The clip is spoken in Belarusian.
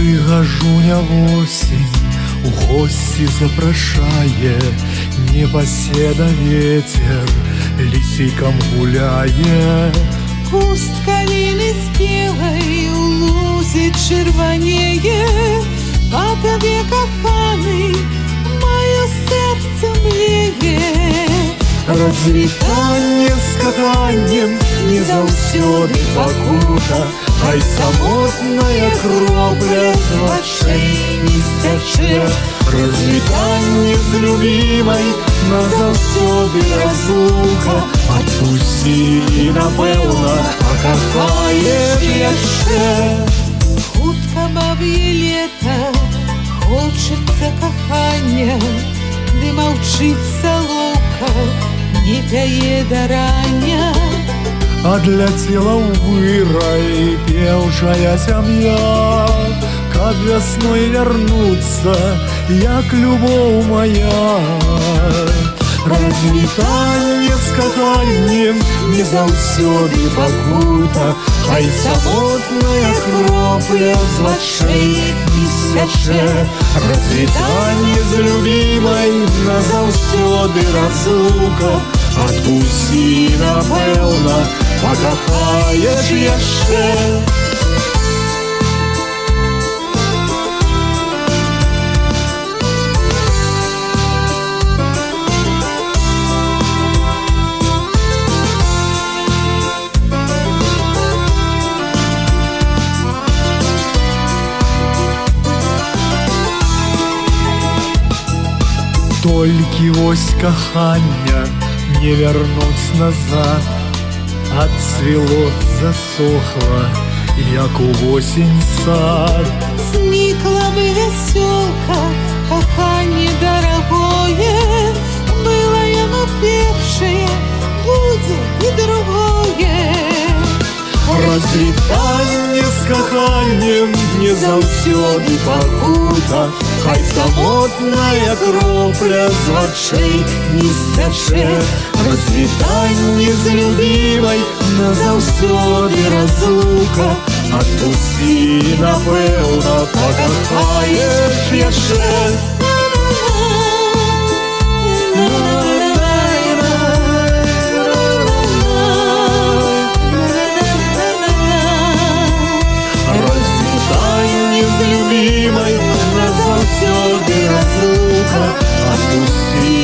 Прыгажуня восень у госці запрашае, непаседа ветер лісейкам гуляе. Куст каліны спелай у лузе чырванее, па табе, каханы, маё сэрца млее. Развітанне з каханнем не заўсёды пакута, хай самотная кропля з вачэй не сцячэ. Развітанне з любімай назаўсёды разлука. Адпусці, напэўна, пакахаеш яшчэ. Хутка баб'е лета, хочацца кахання, ды маўчыць салоўка, не пяе да рання. Адляцела ў вырай пеўчая сям'я, каб вясной вярнуцца, як любоў мая. Развітанне з каханнем не заўсёды пакута, хай самотная кропля з вачэй не сцячэ. Развітанне з любімай назаўсёды разлука. Адпусці, напэўна, пакахаеш яшчэ. Толькі вось кахання не вярнуць назад. Адцвіло, засохла, як увосень сад. Знікла бы вясёлка, каханне дарагое, было яно першае, будзе і другое. Развітанне з каханнем не заўсёды пакута, хай самотная кропля з вачэй не сцячэ. Развітанне з любімай назаўсёды разлука. Адпусці, напэўна, пакахаеш яшчэ. Развітанне з любімай назаўсёды разлука. Адпусці,